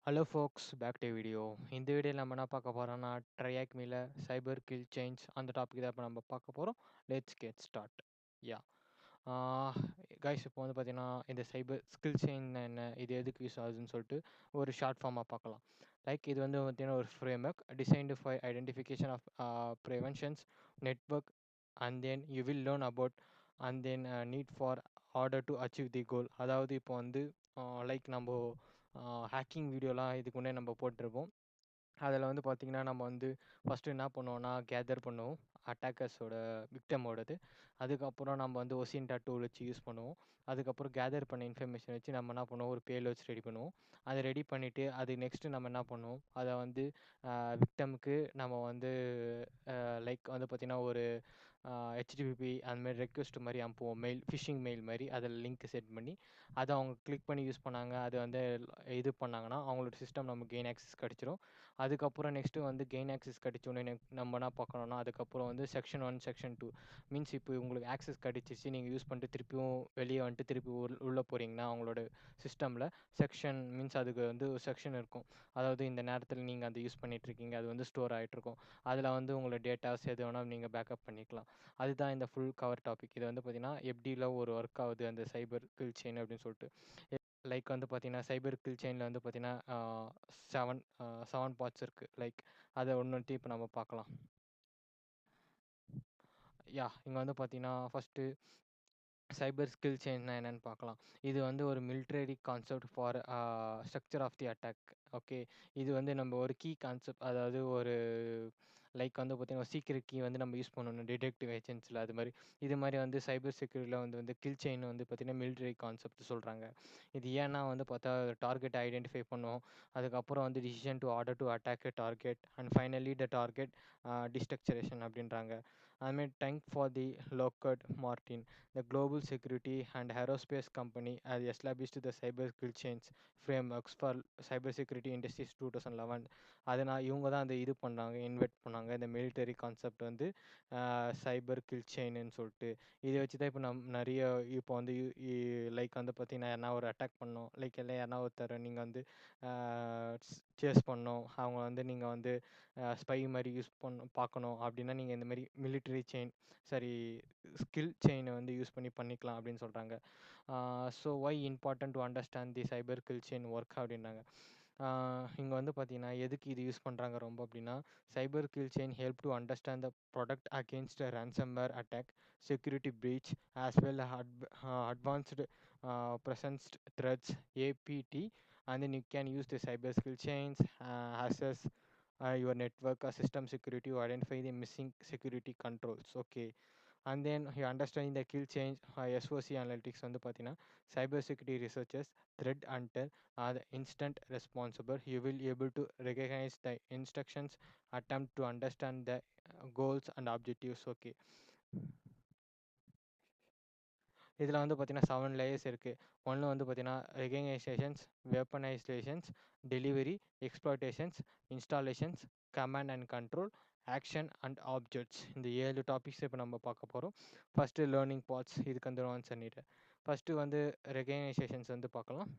Hello folks, back to video. இந்த வீடியோவில் நம்ம என்ன பார்க்க போகிறோம்னா, ட்ரையாக் மீல சைபர் கில் சேஞ்ச் அந்த டாபிக் தான் இப்போ நம்ம பார்க்க போகிறோம். Let's get start. Yeah guys, இப்போ வந்து பார்த்தீங்கன்னா இந்த சைபர் ஸ்கில் சேஞ்ச் என்ன, இது எதுக்கு யூஸ் ஆகுதுன்னு சொல்லிட்டு ஒரு ஷார்ட் ஃபார்மாக பார்க்கலாம். லைக் இது வந்து பார்த்தீங்கன்னா ஒரு framework designed for identification of preventions network and then you will learn about and then need for order to achieve the goal. அதாவது இப்போ வந்து லைக் நம்ம ஹேக்கிங் வீடியோலாம் இதுக்கு முன்னே நம்ம போட்டிருப்போம். அதில் வந்து பார்த்திங்கன்னா நம்ம வந்து ஃபஸ்ட்டு என்ன பண்ணுவோம்னா கேதர் பண்ணுவோம் அட்டாக்கர்ஸோட விக்டமோடது. அதுக்கப்புறம் நம்ம வந்து ஒசின்டா டூல் வச்சு யூஸ் பண்ணுவோம். அதுக்கப்புறம் கேதர் பண்ண இன்ஃபர்மேஷன் வச்சு நம்ம என்ன பண்ணுவோம், ஒரு பேலோட்ஸ் ரெடி பண்ணுவோம். அதை ரெடி பண்ணிவிட்டு அது நெக்ஸ்ட்டு நம்ம என்ன பண்ணுவோம், அதை வந்து விக்டமுக்கு நம்ம வந்து லைக் வந்து பார்த்திங்கன்னா ஒரு ஹெச்டிபிபி அந்தமாதிரி ரெக்வெஸ்ட் மாதிரி அனுப்புவோம், மெயில் ஃபிஷிங் மெயில் மாதிரி. அதில் லிங்க் செட் பண்ணி அதை அவங்க கிளிக் பண்ணி யூஸ் பண்ணாங்க, அது வந்து இது பண்ணாங்கன்னா அவங்களோட சிஸ்டம் நமக்கு கெயின் ஆக்சஸ் கிடச்சிரும். அதுக்கப்புறம் நெக்ஸ்ட்டு வந்து கெயின் ஆக்சஸ் கிடச்சோன்னே நம்ம என்ன பார்க்கணுன்னா, அதுக்கப்புறம் வந்து செக்ஷன் 1 செக்ஷன் 2 மீன்ஸ் இப்போ உங்களுக்கு ஆக்சஸ் கிடச்சிச்சு, நீங்கள் யூஸ் பண்ணிட்டு திருப்பியும் வெளியே வந்துட்டு திருப்பி உள்ளே போகிறீங்கன்னா அவங்களோட சிஸ்டமில் செக்ஷன் மீன்ஸ் அதுக்கு வந்து ஒரு செக்ஷன் இருக்கும். அதாவது இந்த நேரத்தில் நீங்கள் அதை யூஸ் பண்ணிகிட்ருக்கீங்க, அது வந்து ஸ்டோர் ஆகிட்ருக்கும். அதில் வந்து உங்களோட டேட்டாஸ் எது வேணால் நீங்கள் பேக்கப் பண்ணிக்கலாம். அதுதான் இந்த ஃபுல் கவர் டாபிக். இது வந்து பார்த்திங்கன்னா எப்படிலாம் ஒரு ஒர்க் ஆகுது அந்த சைபர் கில் செயின் அப்படின்னு சொல்லிட்டு. லைக் வந்து பார்த்தீங்கன்னா சைபர் கில் செயினில் வந்து பார்த்தீங்கன்னா 7 பார்ட்ஸ் இருக்குது. லைக் அதை ஒன்று இப்போ நம்ம பார்க்கலாம். இங்கே வந்து பார்த்தீங்கன்னா ஃபஸ்ட்டு சைபர் ஸ்கில் சேஞ்ச்னா என்னென்னு பார்க்கலாம். இது வந்து ஒரு military concept for structure of the attack. Okay, இது வந்து நம்ம ஒரு கீ கான்செப்ட், அதாவது ஒரு லைக் வந்து பார்த்திங்கன்னா சீக்ரெட் கீ வந்து நம்ம யூஸ் பண்ணணும் டிடெக்டிவ் ஏஜென்ட்ஸில். அது மாதிரி இது மாதிரி வந்து சைபர் செக்யூரிட்டியில் வந்து கில் செயின் வந்து பார்த்திங்கன்னா மிலிட்ரி கான்செப்ட் சொல்கிறாங்க. இது ஏன்னா வந்து பார்த்தா டார்கெட் ஐடென்டிஃபை பண்ணுவோம், அதுக்கப்புறம் வந்து decision to order to attack a target and finally the target destruction அப்படின்றாங்க. அதுமாரி tank for the Lockheed Martin the global security and aerospace company has established the cyber kill chains frameworks for cyber security industries 2011. அதனால் இவங்க தான் அந்த இது பண்ணாங்க, invert பண்ணாங்க இந்த மிலிட்டரி கான்செப்ட் வந்து சைபர் கில் செயின்னு சொல்லிட்டு. இதை வச்சு தான் இப்போ நிறைய இப்போ வந்து லைக் வந்து பார்த்திங்கன்னா யாருனா ஒரு அட்டாக் பண்ணோம், லைக் எல்லாம் யாருனா ஒருத்தர் நீங்கள் வந்து சேஸ் பண்ணோம், அவங்க வந்து நீங்கள் வந்து ஸ்பை மாதிரி யூஸ் பார்க்கணும் அப்படின்னா நீங்கள் இந்த மாதிரி மிலிட்டரி செயின் சரி ஸ்கில் செயினை வந்து யூஸ் பண்ணிக்கலாம் அப்படின்னு சொல்கிறாங்க. So why important to understand the cyber kill chain work அப்படின்னாங்க. இங்கே வந்து பார்த்தீங்கன்னா எதுக்கு இது யூஸ் பண்ணுறாங்க ரொம்ப அப்படின்னா, cyber kill chain help to understand the product against ransomware attack, security breach as well advanced persistent threats APT, and then you can use the cyber skill chains, assess your network or system security to identify the missing security controls. Okay, and then you understanding the kill change SOC analytics வந்து பார்த்தீங்கன்னா cyber security researchers threat hunter are the instant responsible. You will able to recognize the instructions, attempt to understand the goals and objectives. Okay, இதில் வந்து பார்த்தீங்கன்னா 7 layers இருக்குது. ஒன்று வந்து பார்த்தீங்கன்னா reconnaissance, weaponisations, delivery, exploitations, installations, command and control, action and objects. இந்த 7 topics இப்போ நம்ம பார்க்க போகிறோம். ஃபஸ்ட்டு லேர்னிங் பார்ட்ஸ், இதுக்கு வந்து ஆன்சர் பண்ணிட்டேன். ஃபஸ்ட்டு வந்து ரெகனைசேஷன்ஸ் வந்து பார்க்கலாம்.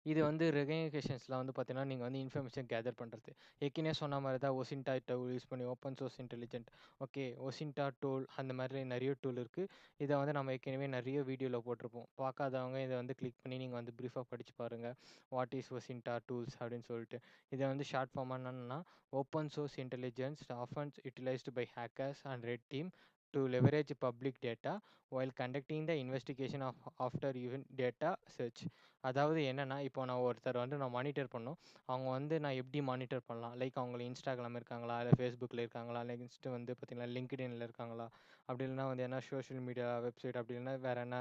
இது வந்து ரெகனைசேஷன்ஸில் வந்து பார்த்தீங்கன்னா நீங்கள் வந்து இன்ஃபர்மேஷன் கேதர் பண்ணுறது. ஏற்கனவே சொன்ன மாதிரி தான் ஒசின்டா டூல் யூஸ் பண்ணி open source intelligent. Okay, OSINT tool அந்த மாதிரி நிறைய டூல் இருக்குது. இதை வந்து நம்ம ஏற்கனவே நிறைய வீடியோவில் போட்டிருப்போம். பார்க்காதவங்க இதை வந்து கிளிக் பண்ணி நீங்கள் வந்து ப்ரீஃபாக படித்து பாருங்கள், வாட் இஸ் ஒசின்டா டூல்ஸ் அப்படின்னு சொல்லிட்டு. இதை வந்து ஷார்ட் ஃபார்மாக என்னென்னா, open source intelligence often utilised by hackers and red team to leverage public data while conducting the investigation of after event data search. அதாவது என்னென்னா, இப்போ நான் ஒருத்தர் வந்து நான் மானிட்டர் பண்ணோம், அவங்க வந்து நான் எப்படி மானிட்டர் பண்ணலாம், லைக் அவங்க இன்ஸ்டாகிராம் இருக்காங்களா, இல்லை ஃபேஸ்புக்கில் இருக்காங்களா, நெக்ஸ்ட்டு வந்து பார்த்திங்கன்னா லிங்க்டின்ல இருக்காங்களா, அப்படி இல்லைனா வந்து என்ன சோஷியல் மீடியா வெப்சைட், அப்படி இல்லைனா வேறு என்ன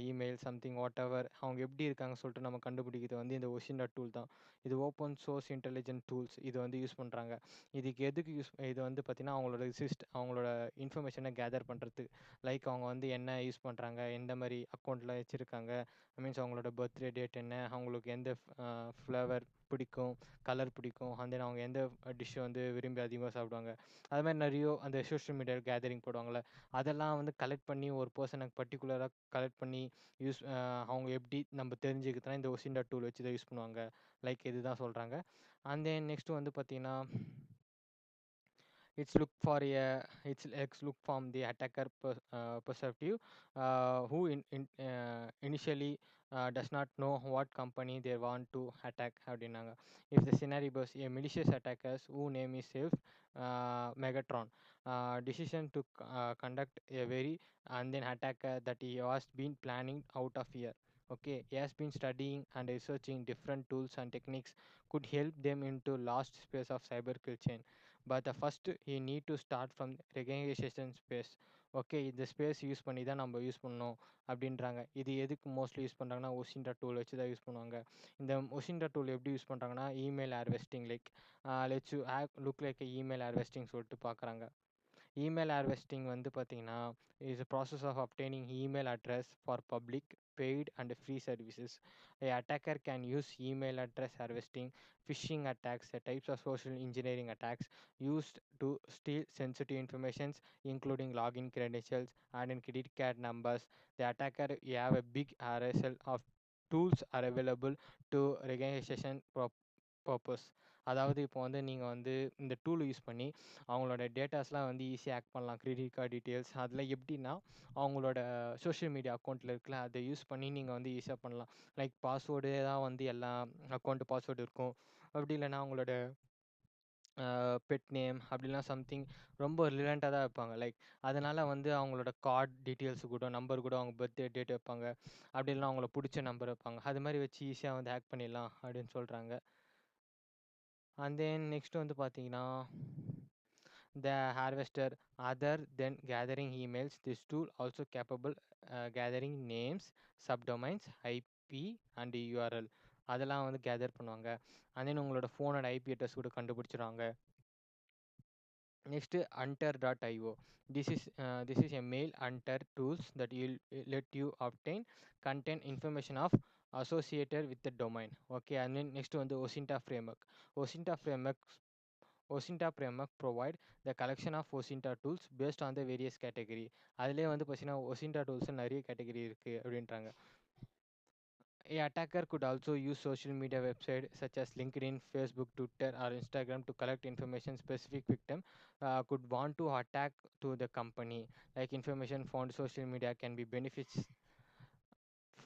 இமெயில் சம்திங் வாட் எவர் அவங்க எப்படி இருக்காங்க சொல்லிட்டு நம்ம கண்டுபிடிக்கிறது வந்து இந்த ஒசின்டா டூல் தான். இது ஓப்பன் சோர்ஸ் இன்டெலிஜென்ட் டூல்ஸ், இது வந்து யூஸ் பண்ணுறாங்க. இதுக்கு எதுக்கு இது வந்து பார்த்திங்கன்னா அவங்களோட இன்ஃபர்மேஷனை கேதர் பண்ணுறது. லைக் அவங்க வந்து என்ன யூஸ் பண்ணுறாங்க, எந்த மாதிரி அக்கௌண்ட்டில் வச்சுருக்காங்க, மீன்ஸ் அவங்களோட பர்த்டே டேட் என்ன, அவங்களுக்கு எந்த ஃப்ளேவர் பிடிக்கும், கலர் பிடிக்கும், அண்ட் தென் அவங்க எந்த டிஷ்ஷை வந்து விரும்பி அதிகமாக சாப்பிடுவாங்க. அது மாதிரி நிறைய அந்த சோஷியல் மீடியா கேதரிங் போடுவாங்கள்ல, அதெல்லாம் வந்து கலெக்ட் பண்ணி ஒரு பர்சனை பர்டிகுலராக கலெக்ட் பண்ணி யூஸ் அவங்க எப்படி நம்ம தெரிஞ்சுக்கிறதுனா இந்த ஒசிண்டா டூல் வச்சு தான் யூஸ் பண்ணுவாங்க. லைக் இதுதான் சொல்கிறாங்க. அண்ட் தென் நெக்ஸ்ட் வந்து பார்த்தீங்கன்னா, it's look for a it's look from the attacker perspective, who initially does not know what company they want to attack. அப்படின்னாங்க. If the scenario was a malicious attackers who name is safe Megatron, decision to conduct a very and then attacker that he has been planning out of fear. Okay, he has been studying and researching different tools and techniques could help them into last space of cyber kill chain. But the first you need to start from recognition space. Okay, இந்த space use பண்ணி தான் நம்ம use பண்ணணும் அப்படின்றாங்க. இது எதுக்கு mostly use பண்ணுறாங்கன்னா ஒசிண்டா tool வச்சு தான் யூஸ் பண்ணுவாங்க. இந்த ஒசிண்டா டூல் எப்படி யூஸ் பண்ணுறாங்கன்னா email harvesting, like let's you look like email harvesting சொல்லிட்டு பார்க்குறாங்க. இமெயில் ஹார்வெஸ்டிங் வந்து பார்த்தீங்கன்னா is a process of obtaining email address for public, paid and free services. A attacker can use email address harvesting, phishing attacks, the types of social engineering attacks used to steal sensitive information including login credentials and credit card numbers. The attacker have a big arsenal of tools are available to recognition purpose. அதாவது இப்போ வந்து நீங்கள் வந்து இந்த tool use பண்ணி அவங்களோட டேட்டாஸ்லாம் வந்து ஈஸியாக ஆக்ட் பண்ணலாம். கிரெடிட் கார்டு டீட்டெயில்ஸ் அதில் எப்படின்னா அவங்களோட சோஷியல் மீடியா அக்கௌண்ட்டில் இருக்குல்ல, அதை யூஸ் பண்ணி நீங்கள் வந்து ஈஸியாக பண்ணலாம். லைக் பாஸ்வேர்டு தான் வந்து எல்லா அக்கௌண்ட்டு பாஸ்வேர்டு இருக்கும். அப்படி இல்லைன்னா அவங்களோட பெட் நேம் அப்படிலாம் சம்திங் ரொம்ப ரிலவெண்ட்டாக தான் வைப்பாங்க. லைக் அதனால் வந்து அவங்களோட கார்டு டீட்டெயில்ஸ் கூட நம்பர் கூட அவங்க பர்த்டே டேட் வைப்பாங்க. அப்படி இல்லைனா அவங்கள பிடிச்ச நம்பர் வைப்பாங்க. அது மாதிரி வச்சு ஈஸியாக வந்து ஹேக் பண்ணிடலாம் அப்படின்னு சொல்கிறாங்க. அண்ட் தென் நெக்ஸ்ட் வந்து பார்த்தீங்கன்னா the harvester, other than gathering emails, this tool also capable gathering names, subdomains, IP and URL அதெல்லாம் வந்து கேதர் பண்ணுவாங்க. அண்ட் தென் உங்களோட ஃபோனோட ஐபி அட்ரஸ் கூட கண்டுபிடிச்சிடுவாங்க. Next, hunter.io. This is a mail hunter tools that will let you obtain content information of associated with the domain. Okay, and then next one the Osinta framework. Osinta framework provide the collection of Osinta tools based on the various category. அதிலே வந்து பார்த்தீங்கன்னா Osinta tools நிறைய category இருக்குது அப்படின்றாங்க. A attacker could also use social media websites such as LinkedIn, Facebook, Twitter, or Instagram to collect information. Specific victim could want to attack to the company. Like information found social media can be benefits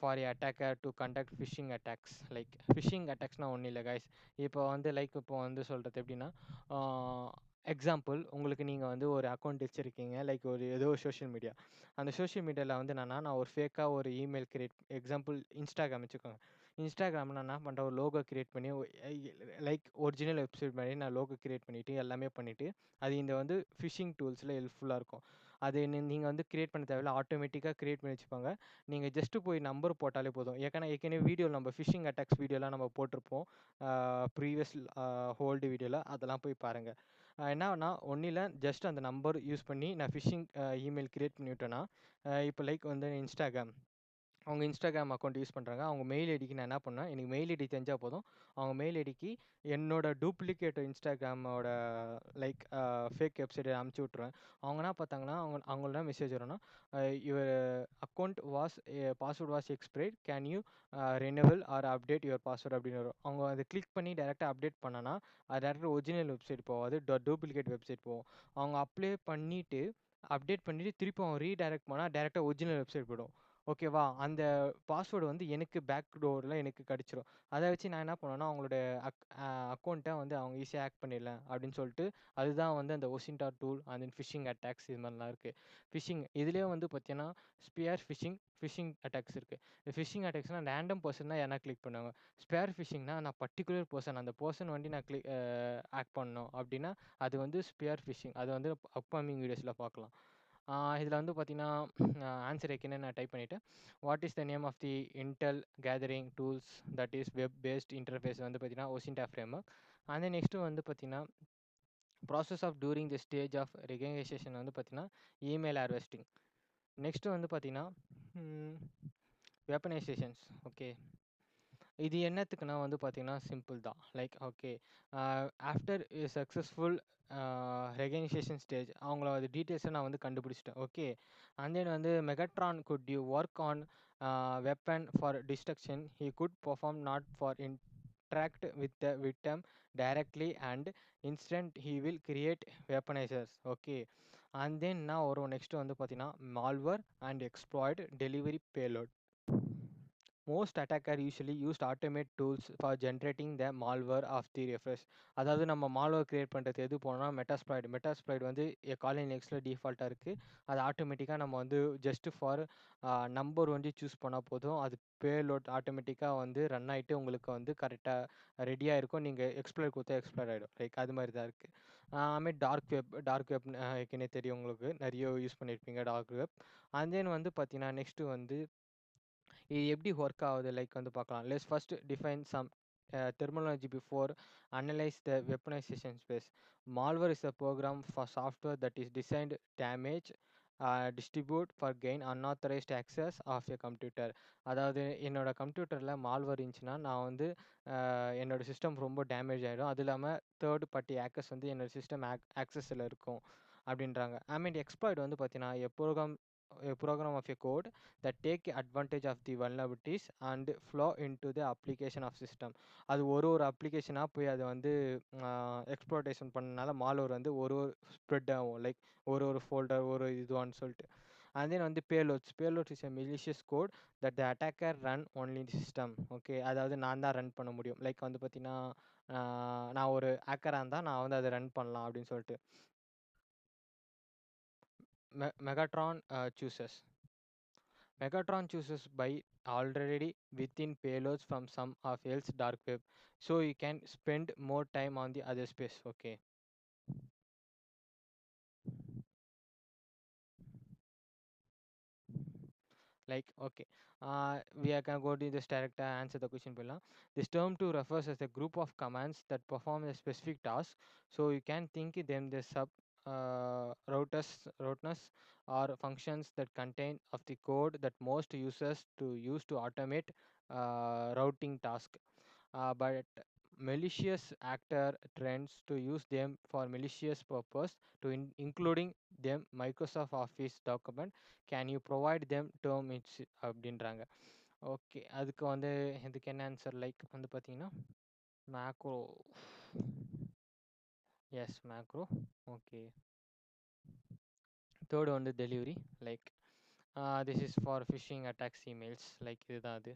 for a attacker to conduct phishing attacks. Like phishing attacks ஒன்றும் இல்லை guys. இப்போ வந்து like இப்போ வந்து சொல்கிறது எப்படின்னா example, உங்களுக்கு நீங்கள் வந்து ஒரு அக்கௌண்ட் வச்சுருக்கீங்க, லைக் ஒரு ஏதோ ஒரு சோஷியல் மீடியா. அந்த சோஷியல் மீடியாவில் வந்து நான் ஒரு ஃபேக்காக ஒரு இமெயில் கிரியேட், எக்ஸாம்பிள் இன்ஸ்டாகிராம் வச்சுக்கோங்க. இன்ஸ்டாகிராமில் நான் என்ன பண்ணுறேன், ஒரு லோகோ கிரியேட் பண்ணி லைக் ஒரிஜினல் வெப்சைட் மாதிரி நான் லோகோ கிரியேட் பண்ணிவிட்டு எல்லாமே பண்ணிவிட்டு அது இந்த வந்து ஃபிஷிங் டூல்ஸில் ஹெல்ப்ஃபுல்லாக இருக்கும். அது நீங்கள் வந்து கிரியேட் பண்ண தேவையில்ல, ஆட்டோமேட்டிக்காக கிரியேட் பண்ணி வச்சுப்பாங்க. நீங்கள் ஜஸ்ட்டு போய் நம்பர் போட்டாலே போதும். ஏற்கனவே வீடியோ நம்ம ஃபிஷிங் அட்டாக்ஸ் வீடியோலாம் நம்ம போட்டிருப்போம் ப்ரீவியஸ் ஹோல்டு வீடியோவில், அதெல்லாம் போய் பாருங்கள். என்னன்னா ஒன்றும் இல்லை, ஜஸ்ட் அந்த நம்பர் யூஸ் பண்ணி நான் ஃபிஷிங் இமெயில் கிரியேட் பண்ணிவிட்டேன்னா, இப்போ லைக் வந்து இன்ஸ்டாகிராம், அவங்க இன்ஸ்டாகிராம் அக்கௌண்ட் யூஸ் பண்ணுறாங்க. அவங்க மெயில் ஐடிக்கு நான் என்ன பண்ணேன், எனக்கு மெயில் ஐடி தெரிஞ்சால் போதும், அவங்க மெயில் ஐடிக்கு என்னோடய டூப்ளிகேட் இன்ஸ்டாகிராமோட லைக் ஃபேக் வெப்சைட்டை அமுச்சு விட்ருவேன். அவங்க என்ன பார்த்தாங்கன்னா அவங்களோட மெசேஜ் வரும்னா, your account password was expired, can you renewal or update your password அப்படின்னு வரும். அவங்க அதை கிளிக் பண்ணி டேரெக்டாக அப்டேட் பண்ணனா அது டேரெக்டாக ஒரிஜினல் வெப்சைட் போகாது, டூப்ளிகேட் வெப்சைட் போகும். அவங்க அப்ளை பண்ணிவிட்டு அப்டேட் பண்ணிவிட்டு திருப்பி அவங்க ரீடைரக்ட் பண்ணால் டேரெக்டாக ஒரிஜினல் வெப்சைட் போய்டும். ஓகேவா, அந்த பாஸ்வேர்டு வந்து எனக்கு பேக் டோரில் எனக்கு கிடச்சிரும். அதை வச்சு நான் என்ன பண்ணுவேன்னா அவங்களோட அக்கௌண்ட்டை வந்து அவங்க ஈஸியாக ஹேக் பண்ணிடலாம் அப்படின்னு சொல்லிட்டு, அதுதான் வந்து அந்த OSINT tool and then phishing attacks இது மாதிரிலாம் இருக்குது. ஃபிஷிங் இதுலேயே வந்து பார்த்தீங்கன்னா ஸ்பியர் ஃபிஷிங் அட்டாக்ஸ் இருக்குது. இந்த ஃபிஷிங் அட்டாக்ஸ்னால் ரேண்டம் பர்சன் தான் யாரா கிளிக் பண்ணுவாங்க. ஸ்பேர் ஃபிஷிங்னா நான் பர்டிகுலர் பர்சன், அந்த பர்சன் வந்து நான் ஹேக் பண்ணணும் அப்படின்னா அது வந்து ஸ்பியர் ஃபிஷிங். அது வந்து அப்கமிங் வீடியோஸில் பார்க்கலாம். இதில் வந்து பார்த்தீங்கன்னா ஆன்சர் ஏற்கனவே நான் டைப் பண்ணிவிட்டேன். What is the name of the intel gathering tools that is web based interface வந்து பார்த்தீங்கன்னா ஒசிண்டா ஃப்ரேம்வொர்க். அந்த நெக்ஸ்ட்டு வந்து பார்த்தீங்கன்னா process of during the stage of reconnaissance வந்து பார்த்தீங்கன்னா இமெயில் ஹார்வெஸ்டிங். நெக்ஸ்ட்டு வந்து பார்த்தீங்கன்னா வெப்பனைசேஷன்ஸ். ஓகே. இது என்னத்துக்குன்னா வந்து பார்த்தீங்கன்னா, சிம்பிள் தான். Like okay, after a successful reconnaissance stage அவங்களோட டீட்டெயில்ஸை நான் வந்து கண்டுபிடிச்சிட்டேன். ஓகே. அண்ட் தென் வந்து Megatron could you work on weapon for destruction. He could perform not for interact with the victim directly and instant he will create weaponizers. Okay. And then now ஒரு next வந்து பார்த்தீங்கன்னா malware and exploit delivery payload. Most attacker usually used automate tools for generating the malware of the refresh. அதாவது நம்ம malware create பண்ணுறது எது போனோம்னா மெட்டாஸ்ப்ளாய்டு வந்து காலின் எக்ஸில் டிஃபால்ட்டாக இருக்குது. அது ஆட்டோமேட்டிக்காக நம்ம வந்து ஜஸ்ட் ஃபார் நம்பர் வந்து சூஸ் பண்ணால் போதும், அது பேலோட் ஆட்டோமேட்டிக்காக வந்து ரன் ஆகிட்டு உங்களுக்கு வந்து கரெக்டாக ரெடியாக இருக்கும். நீங்கள் எக்ஸ்ப்ளோர் கொடுத்தா எக்ஸ்ப்ளோர் ஆகிடும். லைக் அது மாதிரி தான் இருக்குது. அதுமாதிரி டார்க் வெப் ஏற்கனவே தெரியும் உங்களுக்கு, நிறைய யூஸ் பண்ணியிருப்பீங்க டார்க் வெப். அண்ட் தென் வந்து பார்த்தீங்கன்னா நெக்ஸ்ட்டு வந்து இது எப்படி ஒர்க் ஆகுது லைக் வந்து பார்க்கலாம். Let's first define some terminology before analyze the weaponization space. Malware is a program for software that is designed damage distribute for gain unauthorized access of a computer. அதாவது என்னோட கம்ப்யூட்டரில் malware இருந்துச்சுன்னா நான் வந்து என்னோட சிஸ்டம் ரொம்ப டேமேஜ் ஆகிடும். அது இல்லாமல் தேர்ட் பார்ட்டி ஆக்கர்ஸ் வந்து என்னோட சிஸ்டம் ஆக்சஸில் இருக்கும் அப்படின்றாங்க. ஐ மீன் எக்ஸ்ப்ளாய்ட் வந்து பார்த்தீங்கன்னா a program of a code that take advantage of the vulnerabilities and flow into the application of system. அது ஒரு அப்ளிகேஷனாக போய் அதை வந்து எக்ஸ்ப்ளோட்டேஷன் பண்ணனால மால்வர் வந்து ஒரு ஸ்ப்ரெட் ஆகும். லைக் ஒரு ஃபோல்டர் இதுவான்னு சொல்லிட்டு. அண்ட் தென் வந்து payloads is a malicious code that the attacker run only the system. Okay. அதாவது நான் தான் ரன் பண்ண முடியும். லைக் வந்து பார்த்தீங்கன்னா நான் ஒரு ஹேக்கராக இருந்தால் நான் வந்து அதை ரன் பண்ணலாம் அப்படின்னு சொல்லிட்டு. Megatron சூசஸ் Megatron chooses by already within payloads from some of else dark web, so you can spend more time on the other space. Okay. Like okay, we are gonna go to this direct answer the question below. This term to refers as a group of commands that perform a specific task, so you can think them the sub routers or functions that contain of the code that most users to use to automate routing task. But malicious actor trends to use them for malicious purpose to including them Microsoft Office document. Can you provide them term அப்படின்றாங்க. Okay. அதுக்கு வந்து இதுக்கு என்ன answer like வந்து பார்த்தீங்கன்னா macro. Yes macro. Okay. Third வந்து delivery. Like this is for phishing attacks emails. Like இதுதான் அது.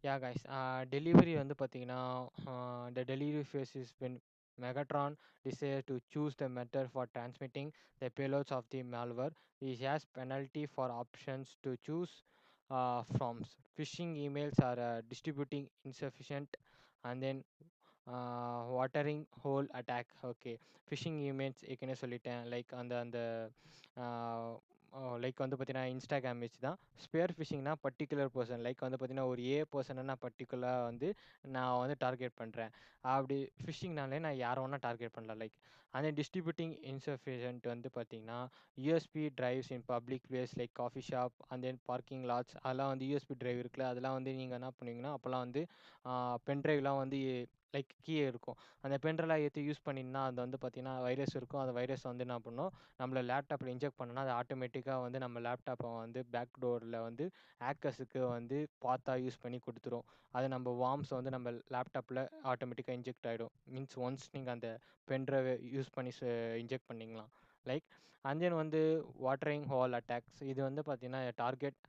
Yeah, guys. Delivery வந்து பார்த்தீங்கன்னா the delivery phase is when Megatron decides to choose the method for transmitting the payloads of the malware. It has penalty for options to choose from. Phishing emails are distributing insufficient, and then watering hole attack. Okay. Phishing emails ஏற்கனவே சொல்லிட்டேன். Like அந்த அந்த like வந்து பார்த்தீங்கன்னா Instagram image தான். Spear ஃபிஷிங்னா particular person, like வந்து பார்த்தீங்கன்னா ஒரு பர்சனை நான் பர்டிகுலராக வந்து நான் வந்து டார்கெட் பண்ணுறேன். அப்படி ஃபிஷிங்னாலே நான் யாரை வேணால் டார்கெட் பண்ணலாம். லைக் அந்த டிஸ்ட்ரிபியூட்டிங் இன்சஃபிஷியன்ட் வந்து பார்த்தீங்கன்னா USB drives in public place like coffee shop and then parking lots, அதெல்லாம் வந்து யூஎஸ்பி டிரைவ் இருக்குல்ல, அதெல்லாம் வந்து நீங்கள் என்ன பண்ணுவீங்கன்னா அப்போல்லாம் வந்து பென்ட்ரைவ்லாம் வந்து லைக் கீ இருக்கும். அந்த பென்ட்ரைவ்லாம் ஏற்றி யூஸ் பண்ணினா அது வந்து பார்த்தீங்கன்னா வைரஸ் இருக்கும். அந்த வைரஸ் வந்து என்ன பண்ணும், நம்மள லேப்டாப்பில் இன்ஜெக்ட் பண்ணோன்னா அது ஆட்டோமேட்டிக்காக வந்து நம்ம லேப்டாப்பை வந்து பேக் டோரில் வந்து ஹேக்கர்ஸுக்கு வந்து பார்த்தா யூஸ் பண்ணி கொடுத்துரும். அது நம்ம வார்ம்ஸ் வந்து நம்ம லேப்டாப்பில் ஆட்டோமேட்டிக்காக இன்ஜெக்ட் ஆகிடும். மீன்ஸ் ஒன்ஸ் நீங்கள் அந்த பென்ட்ரைவை யூஸ் பண்ணி இன்ஜெக்ட் பண்ணிங்களாம். லைக் அண்ட் தென் வந்து வாட்டரிங் ஹால் அட்டாக்ஸ். இது வந்து பார்த்தீங்கன்னா target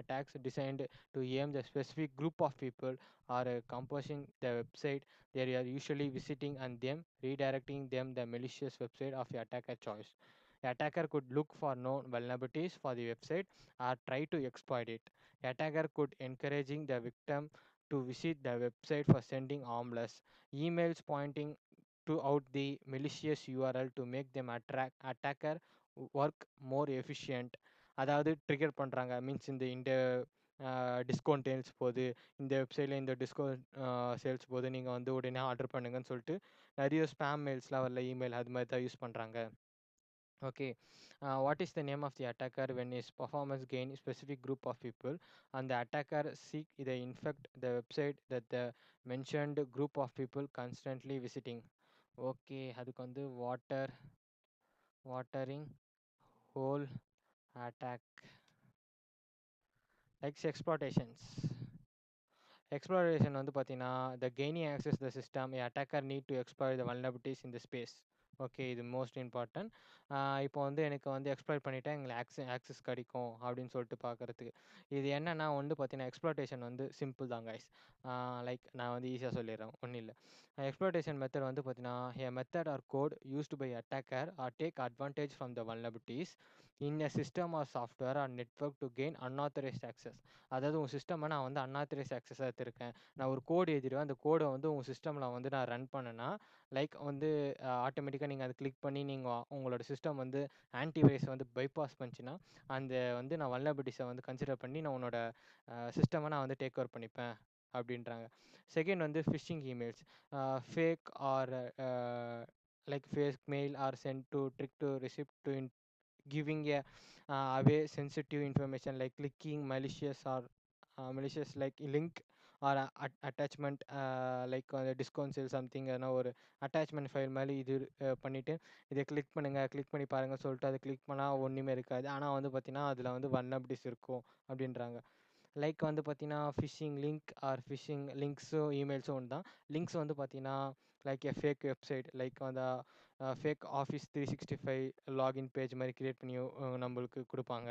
attacks designed to aim the specific group of people are composing the website they are usually visiting and them redirecting them the malicious website of the attacker choice. The attacker could look for known vulnerabilities for the website or try to exploit it. The attacker could encouraging the victim to visit the website for sending harmless emails pointing to out the malicious URL to make them attacker work more efficient. அதாவது trigger பண்ணுறாங்க. Means இந்த discount sales போகுது, இந்த வெப்சைட்ல இந்த discount sales போகுது, நீங்கள் வந்து உடனே ஆர்டர் பண்ணுங்கன்னு சொல்லிட்டு நிறைய ஸ்பேம் மெயில்ஸ்லாம் வரல, இமெயில் அது மாதிரி தான் யூஸ் பண்ணுறாங்க. Okay, what is the name of the attacker when is performance gain specific group of people அந்த அட்டாக்கர் சீக் இதை infect the website that the mentioned group of people constantly visiting. Okay, அதுக்கு வந்து watering hole attack likes exploitations. Exploration வந்து பார்த்தீங்கன்னா, the gaining access the system a attacker need to exploit the vulnerabilities in the space. Okay, இது most important. இப்போ வந்து எனக்கு வந்து exploit பண்ணிட்டா எங்களுக்கு ஆக்சஸ் கிடைக்கும் அப்படின்னு சொல்லிட்டு பார்க்குறதுக்கு. இது என்னன்னா வந்து பார்த்தீங்கன்னா, எக்ஸ்ப்ளாய்டேஷன் வந்து சிம்பிள் தான் கைஸ். லைக் நான் வந்து ஈஸியாக சொல்லிடுறேன், ஒன்றும் இல்லை. எக்ஸ்ப்ளாய்டேஷன் மெத்தட் வந்து பார்த்தீங்கன்னா, a method or code used by attacker or take advantage from the vulnerabilities in a system or software or network to gain unauthorised access. அதாவது உங்கள் சிஸ்டமை நான் வந்து அன்ஆத்தரைஸ்ட் ஆக்சஸாக எடுத்திருக்கேன், நான் ஒரு கோடு எழுதிடுவேன், அந்த கோடை வந்து உங்கள் சிஸ்டமில் வந்து நான் ரன் பண்ணேன்னா லைக் வந்து ஆட்டோமேட்டிக்காக நீங்கள் அதை கிளிக் பண்ணி நீங்கள் உங்களோட சிஸ்டம் வந்து ஆன்டிவைரஸை வந்து பைபாஸ் பண்ணிச்சுன்னா அந்த வந்து நான் வல்னரபிலிட்டிஸை வந்து கன்சிடர் பண்ணி நான் உன்னோட சிஸ்டமை நான் வந்து டேக் ஓவர் பண்ணிப்பேன் அப்படின்றாங்க. செகண்ட் வந்து phishing emails, fake or like fake mail are sent to trick to recipient to giving a away sensitive information like clicking malicious like link or attachment like discount sale something ஒரு attachment file மாதிரி இது பண்ணிவிட்டு இதை click பண்ணுங்கள், click பண்ணி பாருங்கள் சொல்லிட்டு அதை கிளிக் பண்ணால் ஒன்றுமே இருக்காது, ஆனால் வந்து பார்த்தீங்கன்னா அதில் வந்து வல்னரபிலிட்டிஸ் இருக்கும் அப்படின்றாங்க. லைக் வந்து பார்த்தீங்கன்னா ஃபிஷிங் லிங்க் ஆர் ஃபிஷிங் லிங்க்ஸும் இமெயில்ஸும் ஒன்று தான். லிங்க்ஸ் வந்து பார்த்தீங்கன்னா like a fake website like அந்த ஃபேக் ஆஃபீஸ் 365 லாகின் பேஜ் மாதிரி க்ரியேட் பண்ணி நம்மளுக்கு கொடுப்பாங்க.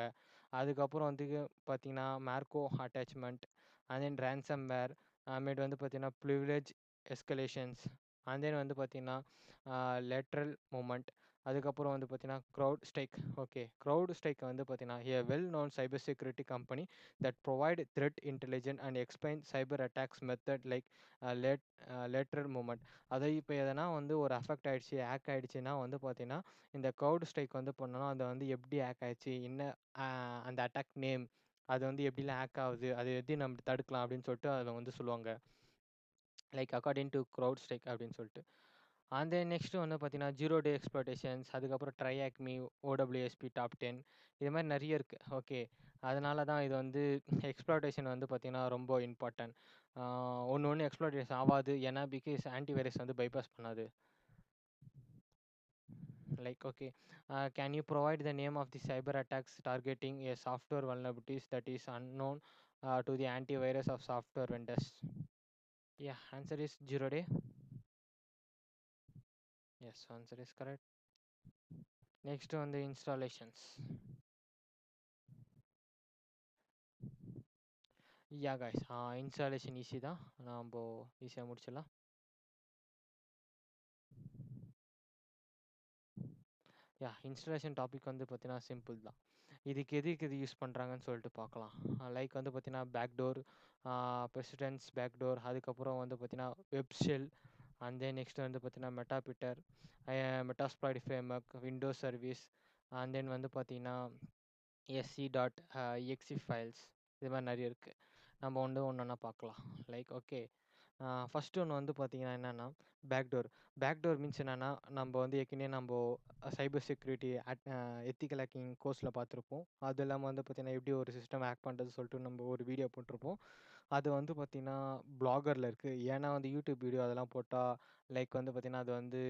அதுக்கப்புறம் வந்து பார்த்தீங்கன்னா மேர்கோ அட்டாச்மெண்ட் அண்ட் தென் ரேன்சம்வேர் அமேட் வந்து பார்த்தீங்கன்னா ப்ரிவிலேஜ் எஸ்கலேஷன்ஸ் அண்ட் தென் வந்து பார்த்தீங்கன்னா லேட்ரல் மூமெண்ட். அதுக்கப்புறம் வந்து பார்த்தீங்கன்னா CrowdStrike. Okay, CrowdStrike வந்து பார்த்தீங்கன்னா a well known cyber security company that provide threat intelligence and explain cyber attacks method like lateral movement. அதை இப்போ எதனா வந்து ஒரு அஃபெக்ட் ஆகிடுச்சு, ஹேக் ஆகிடுச்சுன்னா வந்து பார்த்தீங்கன்னா இந்த க்ரௌட் ஸ்ட்ரைக் வந்து பண்ணணும், அதை வந்து எப்படி ஹேக் ஆகிடுச்சு, என்ன அந்த அட்டாக் நேம், அது வந்து எப்படிலாம் ஹேக் ஆகுது, அதை எப்படி நம்ம தடுக்கலாம் அப்படின்னு சொல்லிட்டு அதில் வந்து சொல்லுவாங்க like according to crowd strike அப்படின்னு சொல்லிட்டு. அந்த நெக்ஸ்ட்டு வந்து பார்த்தீங்கன்னா ஜீரோ டே எக்ஸ்ப்ளாய்டேஷன்ஸ், அதுக்கப்புறம் ட்ரைஆக்மி, ஓடபிள்யூஎஸ்பி டாப் 10 இது மாதிரி நிறைய இருக்குது. ஓகே, அதனால தான் இது வந்து எக்ஸ்ப்ளாய்டேஷன் வந்து பார்த்தீங்கன்னா ரொம்ப இம்பார்ட்டன்ட். ஒன்று எக்ஸ்ப்ளாய்டேஷன் ஆகாது, ஏன்னா பிகாஸ் ஆன்டிவைரஸ் வந்து பைபாஸ் பண்ணாது. Like okay, can you provide the name of the cyber attacks targeting a software vulnerabilities that is unknown to the antivirus of software vendors? Yeah, answer is zero day. Yes, answer is correct. Next வந்து installations. Yeah guys, installation easy தான், நம்ம ஈஸியாக முடிச்சிடலாம். யா, installation topic வந்து பார்த்தீங்கன்னா simple தான். இதுக்கு எதுக்கு இது யூஸ் பண்ணுறாங்கன்னு சொல்லிட்டு பார்க்கலாம். லைக் வந்து பார்த்தீங்கன்னா பேக்டோர், ப்ரெசிடென்ட்ஸ் பேக்டோர், அதுக்கப்புறம் வந்து பார்த்தீங்கன்னா வெப்ஷெல் அண்ட் தென் நெக்ஸ்ட் வந்து பார்த்தீங்கன்னா Meterpreter, Metasploit framework, Windows service and then வந்து பார்த்தீங்கன்னா SC.exe ஃபைல்ஸ், இது மாதிரி நிறைய இருக்குது. நம்ம ஒன்று ஒன்றா பார்க்கலாம். லைக் ஓகே, ஃபஸ்ட்டு ஒன்று வந்து பார்த்தீங்கன்னா என்னென்னா பேக்டோர். பேக்டோர் மீன்ஸ் என்னென்னா, நம்ம வந்து ஏற்கனவே நம்ம சைபர் செக்யூரிட்டி எத்திக்கல் ஹேக்கிங் கோர்ஸில் பார்த்துருப்போம். அது இல்லாமல் வந்து பார்த்தீங்கன்னா எப்படி ஒரு சிஸ்டம் ஹேக் பண்ணுறது சொல்லிட்டு நம்ம ஒரு வீடியோ போட்டிருப்போம். அது வந்து பார்த்தீங்கன்னா பிளாகரில் இருக்குது. ஏன்னா வந்து யூடியூப் வீடியோ அதெல்லாம் போட்டால் லைக் வந்து பார்த்தீங்கன்னா அது வந்து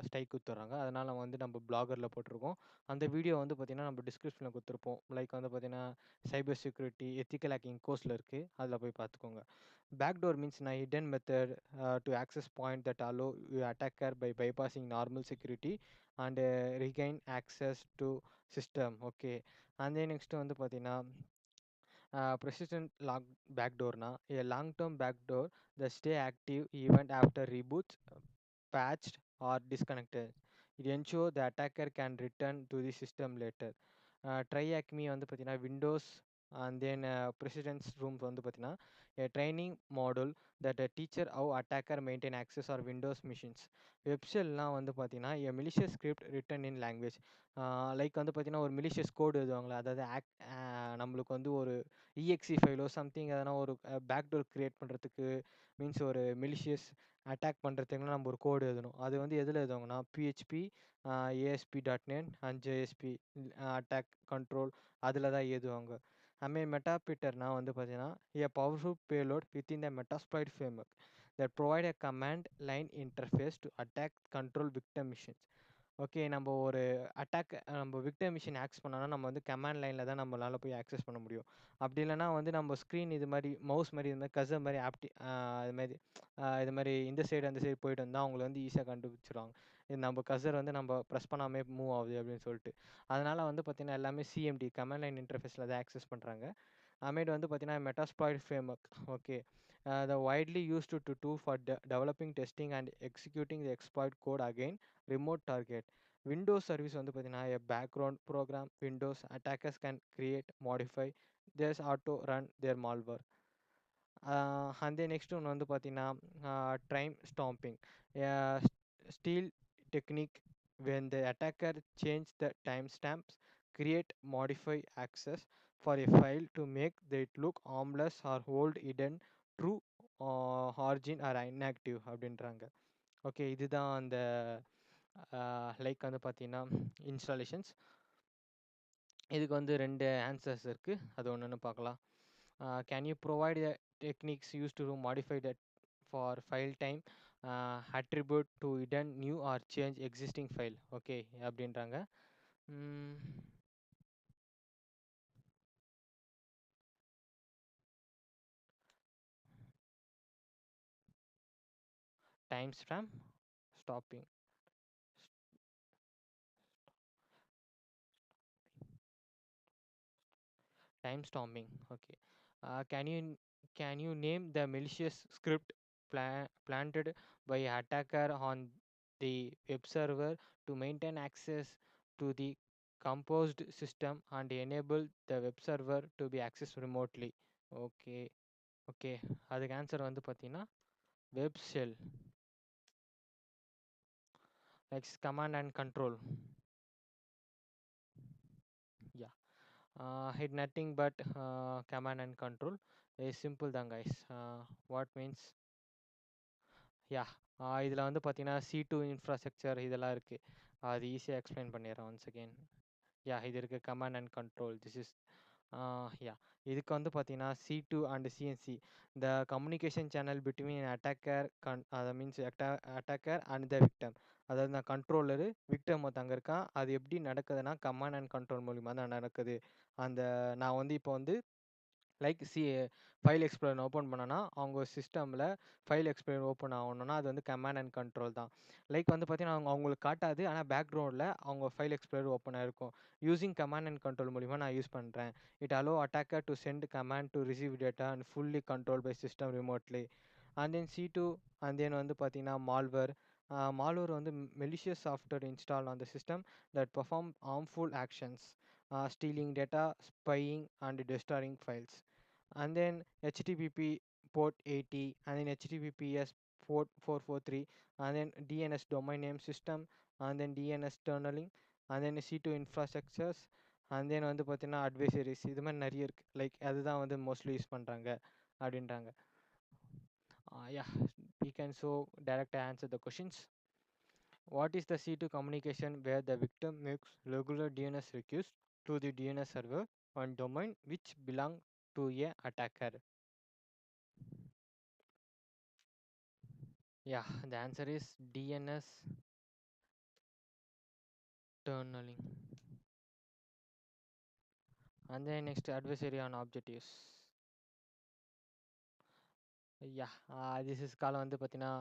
ஸ்ட்ரைக் கொடுத்துட்றாங்க, அதனால் வந்து நம்ம பிளாகரில் போட்டிருக்கோம். அந்த வீடியோ வந்து பார்த்தீங்கன்னா நம்ம டிஸ்கிரிப்ஷனில் கொடுத்துருப்போம். லைக் வந்து பார்த்தீங்கன்னா சைபர் செக்யூரிட்டி எத்திக்கல் ஹேக்கிங் கோர்ஸில் இருக்குது, அதில் போய் பார்த்துக்கோங்க. Backdoor means a hidden method to access point that allow attacker by bypassing normal security and regain access to system. Okay, and then next வந்து பார்த்தீங்கன்னா persistent long backdoorனா a long term backdoor that stay active even after reboots, patched or disconnected. It ensure the attacker can return to the system later. ட்ரைஆக்மி வந்து பார்த்தீங்கன்னா Windows and then ப்ரெசிடென்ட்ஸ் rooms வந்து பார்த்தீங்கன்னா a training module that a teacher how attacker maintain access or Windows machines. Web ஷெல்லாம் வந்து பார்த்தீங்கன்னா a malicious script written in language. Like வந்து பார்த்தீங்கன்னா ஒரு malicious கோட் எழுதுவாங்கல்ல, அதாவது நம்மளுக்கு வந்து ஒரு exe ஃபைலோ சம்திங் எதனா ஒரு பேக்டோர் கிரியேட் பண்ணுறதுக்கு, மீன்ஸ் ஒரு malicious அட்டாக் பண்ணுறதுக்குலாம் நம்ம ஒரு கோடு எழுதணும். அது வந்து எதில் எழுதுவாங்கன்னா PHP, ASP.NET and JSP attack control அதில் தான் எழுதுவாங்க. அதுமாரி மெட்டாபிட்டர்னா வந்து பார்த்தீங்கன்னா a powerful payload within the Metasploit framework that provide a command line interface to attack control victim machines. Okay, நம்ம ஒரு நம்ம விக்டிம் மிஷின் ஆக்சஸ் பண்ணோம்னா நம்ம வந்து கமாண்ட் லைனில் தான் நம்மளால் போய் ஆக்சஸ் பண்ண முடியும். அப்படி இல்லைனா வந்து நம்ம ஸ்க்ரீன் இது மாதிரி மவுஸ் மாதிரி இது மாதிரி கசர் மாதிரி இது மாதிரி இந்த சைடு அந்த சைடு போயிட்டு வந்தால் அவங்களை வந்து ஈஸியாக கண்டுபிடிச்சிருவாங்க. இது நம்ம கசர் வந்து நம்ம ப்ரெஸ் பண்ணாமே மூவ் ஆகுது அப்படின்னு சொல்லிட்டு. அதனால் வந்து பார்த்திங்கன்னா எல்லாமே சிஎம்டி கமாண்ட் லைன் இன்டர்ஃபேஸில் தான் ஆக்சஸ் பண்ணுறாங்க. அதுமாரி வந்து பார்த்திங்கன்னா Metasploit framework. Okay, the widely used to tool for developing, testing and executing the exploit code again remote target. Windows service வந்து பார்த்தீங்கன்னா a background program Windows attackers can create, modify, just auto run their malware. And then next one வந்து பார்த்தீங்கன்னா time stomping, a steal technique when the attacker change the timestamps, create, modify access for a file to make it look harmless or hold hidden true origin or inactive அப்படின்றாங்க. Okay, இதுதான் அந்த like வந்து பார்த்தீங்கன்னா installations. இதுக்கு வந்து 2 answers இருக்குது, அது ஒன்று பார்க்கலாம். Can you provide the techniques use to modify that for file time attribute to hidden new or change existing file. Okay அப்படின்றாங்க. Time stamp stopping, time stomping. Okay, can you name the malicious script planted by attacker on the web server to maintain access to the composed system and enable the web server to be accessed remotely? Okay, okay, அதுக்கு answer வந்து பார்த்தீங்கன்னா web shell, like command and control. Yeah, it nothing but command and control. It's simple தான் guys. What means, யா, இதில் வந்து பார்த்தீங்கன்னா C2 infrastructure இதெல்லாம் இருக்குது. அது ஈஸியாக எக்ஸ்பிளைன் பண்ணிடுறேன் ஒன்ஸ் அகெயின். யா, இது இருக்குது command and control. This is yeah, இதுக்கு வந்து பார்த்தீங்கன்னா C2 and CNC the communication channel between attacker அதை means attacker and the victim. அதாவது நான் கண்ட்ரோலரு விக்டம் ஒருத்தங்க இருக்கான். அது எப்படி நடக்குதுன்னா கமாண்ட் அண்ட் கண்ட்ரோல் மூலிமா தான் நடக்குது. அந்த நான் வந்து இப்போ வந்து லைக் ஃபைல் எக்ஸ்ப்ளோரர் ஓப்பன் பண்ணோன்னா அவங்க சிஸ்டமில் ஃபைல் எக்ஸ்ப்ளோரர் ஓப்பன் ஆகணும்னா அது வந்து கமாண்ட் அண்ட் கண்ட்ரோல் தான். லைக் வந்து பார்த்தீங்கன்னா அவங்களுக்கு காட்டாது, ஆனால் பேக்ரவுண்டில் அவங்க ஃபைல் எக்ஸ்ப்ளோரர் ஓப்பன் ஆகிருக்கும். யூஸிங் கமாண்ட் அண்ட் கண்ட்ரோல் மூலிமா நான் யூஸ் பண்ணுறேன். It allow attacker to send command to receive data and fully control by system remotely. And then C2 and then வந்து பார்த்தீங்கன்னா மால்வேர். மால்வேர் வந்து malicious software installed on the system that perform harmful actions, stealing data, spying and destroying files. And then HTTP port 80, and then HTTPS port 443, and then DNS domain name system, and then DNS tunneling, and then C2 infrastructures, and then வந்து பார்த்தீங்கன்னா advisories. இது மாதிரி நிறைய இருக்குது. Like அதுதான் வந்து mostly use பண்ணுறாங்க அப்படின்றாங்க. யா, we can so direct answer the questions. What is the C2 communication where the victim makes regular DNS requests to the DNS server on domain which belong to a attacker? Yeah, the answer is DNS tunneling. And then next, adversary on objectives. Yeah, this is காலம் வந்து பார்த்தீங்கன்னா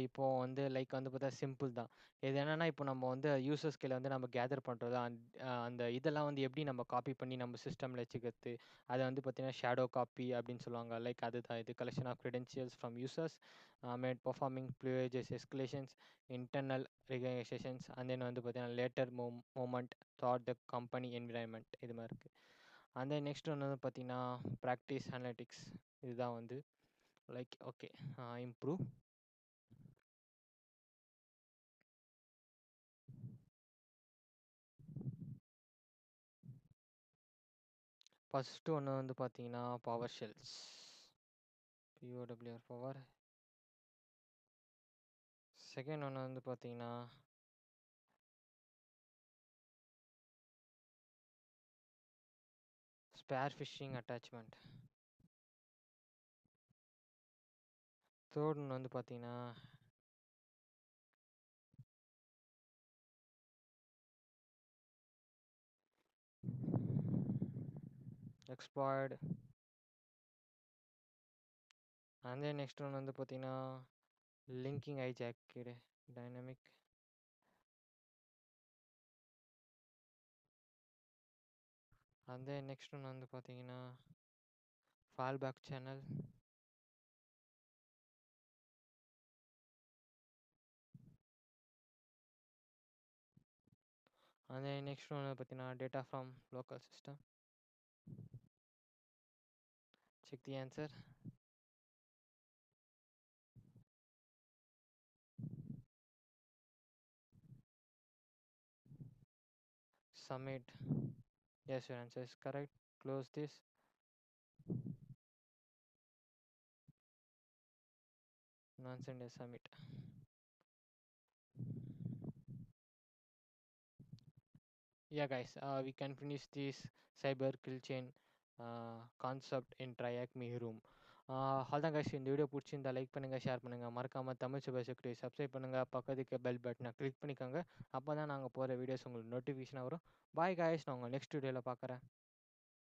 இப்போது வந்து like வந்து பார்த்தா simple தான். இது என்னென்னா இப்போ நம்ம வந்து யூசர்ஸ் கீழே வந்து நம்ம கேதர் பண்ணுறது அந்த இதெல்லாம் வந்து எப்படி நம்ம காப்பி பண்ணி நம்ம சிஸ்டமில் வச்சுக்கிறது, அதை வந்து பார்த்தீங்கன்னா ஷேடோ காப்பி அப்படின்னு சொல்லுவாங்க. லைக் அதுதான் இது collection of credentials from users made performing privileges escalations internal reconnaissance and then வந்து பார்த்தீங்கன்னா lateral movement that the company environment இது மாதிரி இருக்குது. அண்ட் தென் நெக்ஸ்ட் ஒன் வந்து பார்த்தீங்கன்னா, பிராக்டிஸ் அனலிட்டிக்ஸ். இதுதான் வந்து லைக் ஓகே இம்ப்ரூவ். ஃபர்ஸ்ட்டு ஒண்ணு வந்து பார்த்தீங்கன்னா, power shells. POWR power. Second ஒண்ணு வந்து பார்த்தீங்கன்னா, ஸ்பேர் ஃபிஷிங் அட்டாச்மெண்ட். தேர்ட் ஒண்ணு வந்து பார்த்தீங்கன்னா, exploit. And then next one வந்து பார்த்தீங்கன்னா, linking hijacked dynamic. And then next one வந்து பார்த்தீங்கன்னா, fall back channel. And then next one வந்து பார்த்தீங்கன்னா, data from local system. Check the answer. Submit. Yes, your answer is correct. Close this. Nonsense, submit. Yeah, guys, we can finish this cyber kill chain concept in Triac Me Room. அவ்வளோதான் guys, இந்த video பிடிச்சிருந்தா like பண்ணுங்கள், share பண்ணுங்கள், மறக்காமல் தமிழ் சபை security subscribe பண்ணுங்கள், பக்கத்துக்கு bell பட்டனை கிளிக் பண்ணிக்கோங்க. அப்போ தான் நாங்கள் போகிற வீடியோஸ் உங்களுக்கு நோட்டிஃபிகேஷனாக வரும். பாய் guys, நான் உங்கள் நெக்ஸ்ட் வீடியோவில் பார்க்குறேன்.